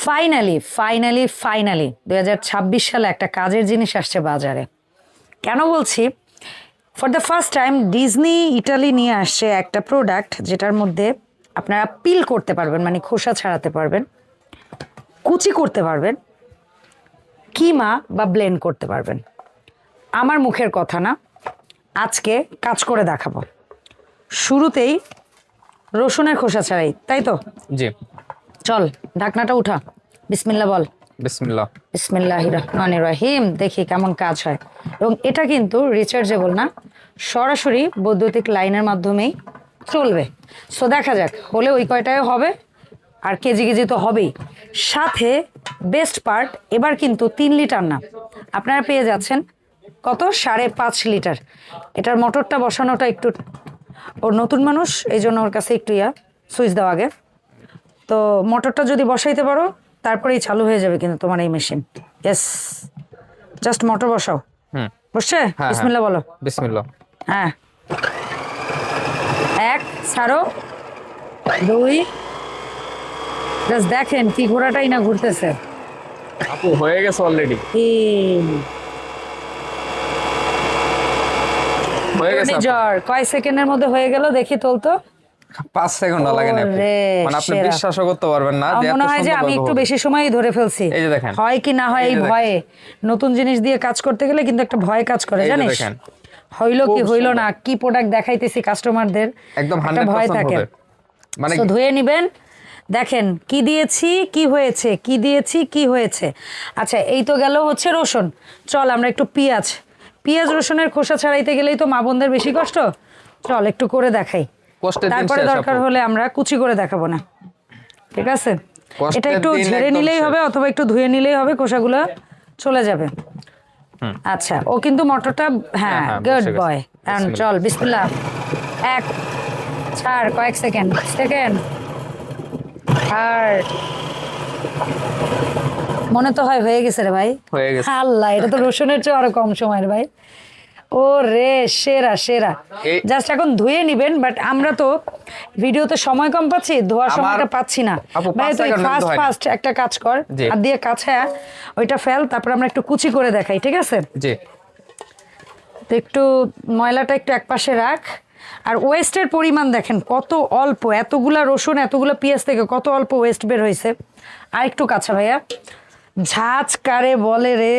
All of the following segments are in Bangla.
ফাইনালি ফাইনালি ফাইনালি 2026 সালে একটা কাজের জিনিস আসছে বাজারে। কেন বলছি, for the first time Disney Italy নিয়ে আসছে একটা প্রোডাক্ট যেটার মধ্যে আপনারা পিল করতে পারবেন, মানে খোসা ছাড়াতে পারবেন, কুচি করতে পারবেন, কিমা বা ব্লেন্ড করতে পারবেন। আমার মুখের কথা না, আজকে কাজ করে দেখাবো। শুরুতেই রসুনের খোসা ছাড়াই, তাই তো? জি। চল ঢাকনাটা উঠা, বিসমিল্লাহ বল। বিসমিল্লাহ। বিসমিল্লাহির রহমানির রহিম। দেখি কেমন কাজ হয়। এবং এটা কিন্তু রিচার্জেবল না, সরাসরি বৈদ্যুতিক লাইনের মাধ্যমেই চলবে। সো দেখা যাক, হলে ওই কয়টায় হবে, আর কেজি কেজি তো হবেই। সাথে বেস্ট পার্ট, এবার কিন্তু 3 লিটার না, আপনারা পেয়ে যাচ্ছেন কত, 5.5 লিটার। এটার মোটরটা বসানোটা একটু, ওর নতুন মানুষ এই জন্য ওর কাছে একটু সুইচ দেওয়া আগে। তো মোটরটা যদি বসাইতে পারো তারপরেই চালু হয়ে যাবে কিন্তু তোমার এই মেশিন। ইয়েস, জাস্ট মোটর বসাও। বসছে? বিসমিল্লাহ বলো। বিসমিল্লাহ। হ্যাঁ, 1 ছাড়ো, 2, জাস্ট দেখেন কি ঘোড়াটাই না ঘুরতেছে। আপু হয়ে গেছে অলরেডি। হয়ে গেছে। জ্বর কয় সেকেন্ডের মধ্যে হয়ে গেল দেখি, তোলতো। 5 সেকেন্ড লাগে না, মানে আপনি বিশ্বাসও করতে পারবেন না যে মনে হয় যে আমি একটু বেশি সময় ধরে ফেলছি। এই যে দেখেন, হয় কি না হয় এই ভয়ে, নতুন জিনিস দিয়ে কাজ করতে গেলে কিন্তু একটা ভয় কাজ করে, জানিস? হইলো কি হইলো না, কি প্রোডাক্ট দেখাইতেছি কাস্টমারদের, একদম একটা ভয় থাকে। মানে ধুয়ে নিবেন, দেখেন কি দিয়েছি কি হয়েছে, কি দিয়েছি কি হয়েছে। আচ্ছা, এই তো গেল হচ্ছে রসুন। চল আমরা একটু পেঁয়াজ রসুনের খোসা ছাড়াইতে গেলেই তো মা বোনদের বেশি কষ্ট। চল একটু করে দেখাই, তারপরে দরকার হলে আমরা কুচি করে দেখাবো না, ঠিক আছে? এটা একটু ঝেড়ে নিলেই হবে অথবা একটু ধুয়ে নিলেই হবে, খোসাগুলো চলে যাবে। আচ্ছা, ও কিন্তু মোটরটা, হ্যাঁ গুড বয়। চল বিসমিল্লাহ, 1 ছাড়, কয়েক সেকেন্ড আর মনে তো হয় হয়ে গেছে রে ভাই। আল্লাহ, এটা তো রসুনের চেয়ে আরো কম সময়ের ভাই। ও রে, সেরা সেরা। জাস্ট এখন ধুয়ে নিবেন, বাট আমরা তো ভিডিওতে সময় কম পাচ্ছি, ধোয়ার সময়টা পাচ্ছি না ভাই। তুই ফাস্ট একটা কাজ কর, আর দিয়ে কাছে ওইটা ফেল, তারপর আমরা একটু কুচি করে দেখাই, ঠিক আছে? জি। তো একটু ময়লাটা একটু একপাশে রাখ। আর ওয়েস্টের পরিমাণ দেখেন কত অল্প, এতগুলা রসুন এতগুলো পেঁয়াজ থেকে কত অল্প ওয়েস্ট বের হয়েছে। আর একটু কাছে ভাইয়া, ঝাঁজ কারে বলে রে,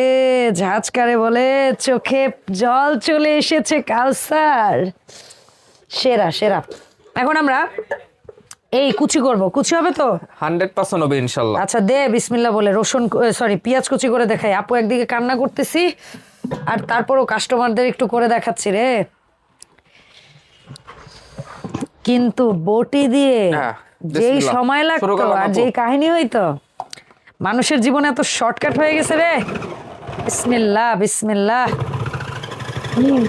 ঝাঁজ কারে বলে, চোখে জল চলে এসেছে কাউসার। সেরা সেরা। এখন আমরা এই কুচি করব, কুচি হবে তো 100% হবে ইনশাআল্লাহ। আচ্ছা দে বিসমিল্লাহ বলে রসুন, সরি পেঁয়াজ কুচি করে দেখাই। আপু একদিকে কান্না করতেছি, আর তারপরও কাস্টমারদের একটু করে দেখাচ্ছি রে। কিন্তু বটি দিয়ে যেই সময় লাগতো আর যেই কাহিনী হইতো, মানুষের জীবনে এত শর্টকাট হয়ে গেছে রে। বিসমিল্লাহ বিসমিল্লাহ।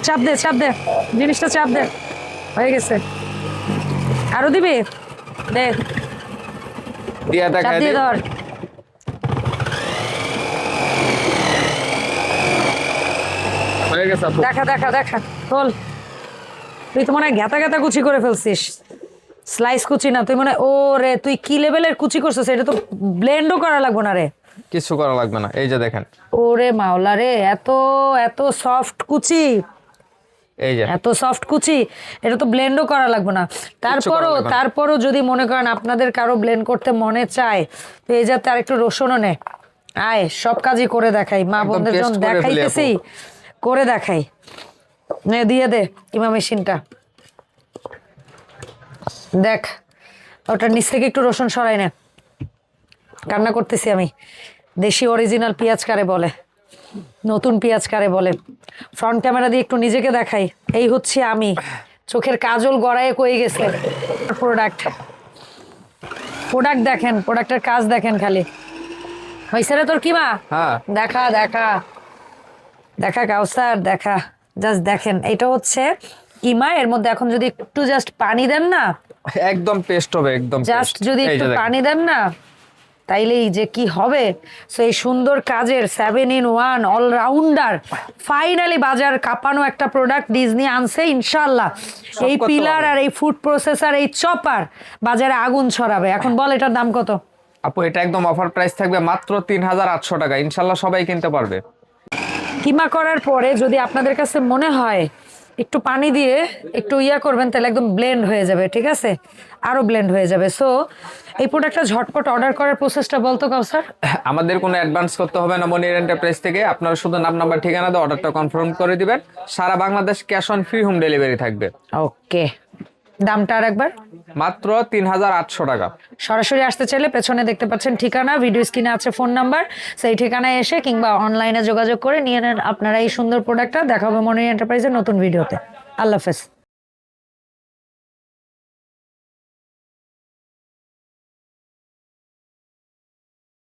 চাপ দে জিনিসটা, চাপ দে। হয়ে গেছে, আরো দিবি? দে, চাপ দিয়ে ধর। দেখা দেখা দেখা, তোল। তুই তো মনে হয় ঘেতা কুচি করে ফেলছিস, স্লাইস কুচি না। তুই মনে হয়, ও রে, তুই কি লেভেলের কুচি করছিস? এটা তো ব্লেন্ডও করা লাগবে না রে, কিছু করা লাগবে না। এই যে দেখেন, ওরে মাওলা রে, এত এত সফট কুচি, এই যে এত সফট কুচি, এটা তো ব্লেন্ডও করা লাগবে না। তারপরও যদি মনে করেন আপনাদের কারো ব্লেন্ড করতে মনে চায়, তো এই যাতে আর একটু রসুনও নে, আয় সব কাজই করে দেখাই। মা বোনদের যখন দেখাইতেছি করে দেখাই। নে দিয়ে দে কিমা মেশিনটা, দেখ ওটার নিচ থেকে একটু রসুন সরাই নে। কান্না করতেছি আমি। দেশি অরিজিনাল পেঁয়াজ কারে বলে, নতুন পেঁয়াজ কারে বলে। ফ্রন্ট ক্যামেরা দিয়ে একটু নিজেকে দেখাই, এই হচ্ছে আমি। চোখের কাজল গড়ায় কয়ে গেছে। প্রোডাক্ট দেখেন, প্রোডাক্টের কাজ দেখেন খালি। হয়েছে রে তোর কিমা? দেখা দেখা দেখা কাউসার, দেখা, জাস্ট দেখেন। এটা হচ্ছে কিমা, এর মধ্যে এখন যদি একটু জাস্ট পানি দেন না, একদম পেস্ট হবে, একদম জাস্ট যদি একটু পানি দেন না, তাইলেই যে কি হবে। সো এই সুন্দর কাজের 7-in-1 অলরাউন্ডার ফাইনালি বাজার কাঁপানো একটা প্রোডাক্ট ডিজনি আনছে ইনশাল্লাহ। এই পিলার আর এই ফুড প্রসেসর, এই চপার বাজারে আগুন ছড়াবে। এখন বল এটার দাম কত? আপু এটা একদম অফার প্রাইস থাকবে মাত্র 3800 টাকা, ইনশাল্লাহ সবাই কিনতে পারবে। কিমা করার পরে যদি আপনাদের কাছে মনে হয় একটু পানি দিয়ে একটু করবেন, তাহলে একদম ব্লেন্ড হয়ে যাবে, ঠিক আছে, আরো ব্লেন্ড হয়ে যাবে। সো এই প্রোডাক্টটা ঝটপট অর্ডার করার প্রসেসটা বলতো কাউসার। আমাদের কোনো অ্যাডভান্স করতে হবে না মনির এন্টারপ্রাইজ থেকে, আপনারা শুধু নাম নাম্বার ঠিকানা দিয়ে অর্ডারটা কনফার্ম করে দিবেন। সারা Bangladesh cash on free home delivery থাকবে। ওকে, দামটা আর একবার। মাত্র 3800 টাকা। সরাসরি আসতে চাইলে পেছনে দেখতে পাচ্ছেন ঠিকানা, ভিডিও স্ক্রিনে আছে ফোন নাম্বার, সেই ঠিকানায় এসে কিংবা অনলাইনে যোগাযোগ করে নিয়ে নেন আপনারা এই সুন্দর প্রোডাক্টটা। দেখা হবে মনির এন্টারপ্রাইজের নতুন ভিডিওতে। আল্লাহ হাফেজ।